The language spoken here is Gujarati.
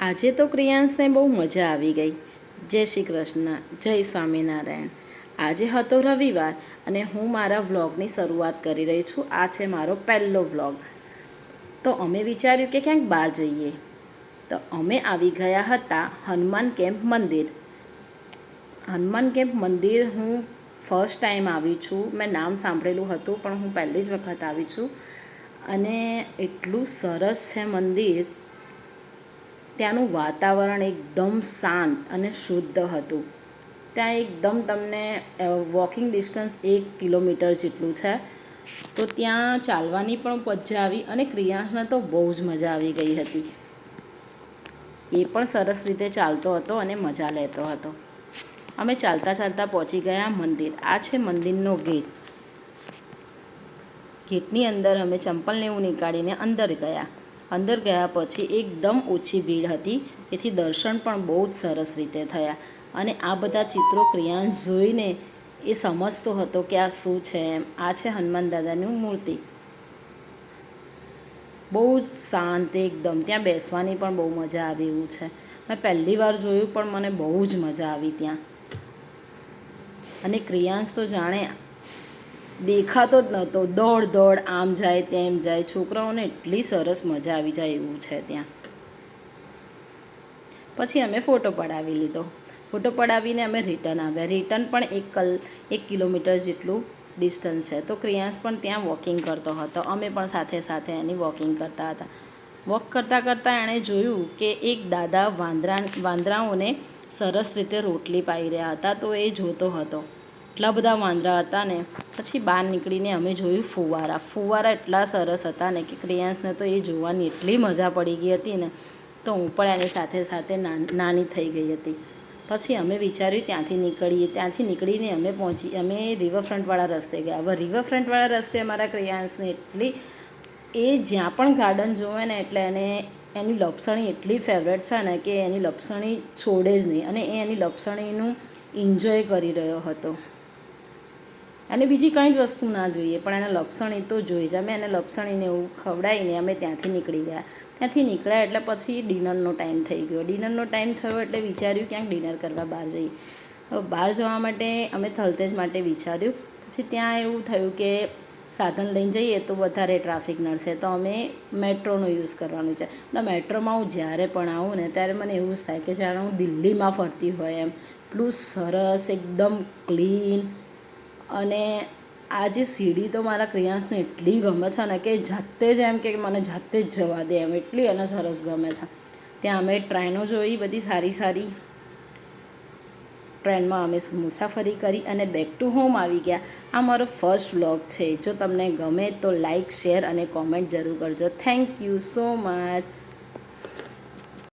આજે તો ક્રિયાંશને બહુ મજા આવી ગઈ. જય શ્રી કૃષ્ણ, જય સ્વામિનારાયણ. આજે હતો રવિવાર અને હું મારા વ્લોગની શરૂઆત કરી રહી છું. આ છે મારો પહેલો વ્લોગ. તો અમે વિચાર્યું કે ક્યાંક બહાર જઈએ. તો અમે આવી ગયા હતા હનુમાન કેમ્પ મંદિર. હનુમાન કેમ્પ મંદિર હું ફર્સ્ટ ટાઈમ આવી છું. મેં નામ સાંભળેલું હતું પણ હું પહેલી જ વખત આવી છું. અને એટલું સરસ છે મંદિર. ત્યાંનું વાતાવરણ એકદમ શાંત અને શુદ્ધ હતું. ત્યાં એકદમ તમને વોકિંગ ડિસ્ટન્સ 1 કિલોમીટર જેટલું છે. તો ત્યાં ચાલવાની પણ મજા આવી અને ક્રિયાંશને તો બહુ જ મજા આવી ગઈ હતી. એ પણ સરસ રીતે ચાલતો હતો અને મજા લેતો હતો. અમે ચાલતા ચાલતા પહોંચી ગયા મંદિર. આ છે મંદિરનો ગેટ. ગેટની અંદર અમે ચંપલને એવું નીકાળીને અંદર ગયા. અંદર ગયા પછી એકદમ ઓછી ભીડ હતી, તેથી દર્શન પણ બહુ જ સરસ રીતે થયા. અને આ બધા ચિત્રો ક્રિયાંશ જોઈને એ સમજતો હતો કે આ શું છે એમ. આ છે હનુમાન દાદાની મૂર્તિ. બહુ જ શાંત એકદમ. ત્યાં બેસવાની પણ બહુ મજા આવે એવું છે. મેં પહેલી વાર જોયું પણ મને બહુ જ મજા આવી ત્યાં. અને ક્રિયાંશ તો જાણે દેખાતો જ નહોતો. દોડ આમ જાય તેમ જાય. છોકરાઓને એટલી સરસ મજા આવી જાય એવું છે ત્યાં. પછી અમે ફોટો પડાવી લીધો. ફોટો પડાવીને અમે રિટર્ન આવ્યા. રિટર્ન પણ 1 કિલોમીટર જેટલું ડિસ્ટન્સ છે. તો ક્રિયાંશ પણ ત્યાં વોકિંગ કરતો હતો. અમે પણ સાથે સાથે એની વોકિંગ કરતા હતા. વોક કરતાં કરતાં એણે જોયું કે એક દાદા વાંદરાઓને સરસ રીતે રોટલી પાઈ રહ્યા હતા. તો એ જોતો હતો. એટલા બધા વાંદરા હતા ને. પછી બહાર નીકળીને અમે જોયું ફુવારા. ફુવારા એટલા સરસ હતા ને કે ક્રિયાંશને તો એ જોવાની એટલી મજા પડી ગઈ હતી ને. તો હું પણ એની સાથે સાથે નાની થઈ ગઈ હતી. પછી અમે વિચાર્યું ત્યાંથી નીકળીએ. ત્યાંથી નીકળીને અમે રિવરફ્રન્ટવાળા રસ્તે ગયા. હવે રિવરફ્રન્ટવાળા રસ્તે અમારા ક્રિયાંશને એટલી જ્યાં પણ ગાર્ડન જોવે ને એટલે એની લપસણી એટલી ફેવરેટ છે ને કે એની લપસણી છોડે જ નહીં. અને એની લપસણીનું એન્જોય કરી રહ્યો હતો. અને બીજી કંઈ જ વસ્તુ ના જોઈએ પણ એને લપસણી તો જોઈ જ. અમે એને લપસણીને એવું ખવડાવીને અમે ત્યાંથી નીકળી ગયા. ત્યાંથી નીકળ્યા એટલે પછી ડિનરનો ટાઈમ થઈ ગયો. ડિનરનો ટાઈમ થયો એટલે વિચાર્યું ક્યાંક ડિનર કરવા બહાર જઈએ. બહાર જવા માટે અમે થલતેજ માટે વિચાર્યું. પછી ત્યાં એવું થયું કે સાધન લઈને જઈએ તો વધારે ટ્રાફિક નડશે. તો અમે મેટ્રોનો યુઝ કરવાનું છે. અને મેટ્રોમાં હું જ્યારે પણ આવું ને ત્યારે મને એવું જ થાય કે જાણે હું દિલ્હીમાં ફરતી હોય એમ. એટલું સરસ, એકદમ ક્લીન. અને આ જે સીડી તો મારા ક્રિયાંશને એટલી ગમે છે ને કે જાતે જ એમ કે મને જાતે જ જવા દે એમ. એટલી અને સરસ ગમે છે. ત્યાં અમે ટ્રેનો જોઈ બધી સારી સારી. ટ્રેનમાં અમે મુસાફરી કરી અને બેક ટુ હોમ આવી ગયા. આ મારો ફર્સ્ટ વ્લોગ છે. જો તમને ગમે તો લાઈક, શેર અને કોમેન્ટ જરૂર કરજો. Thank you so much.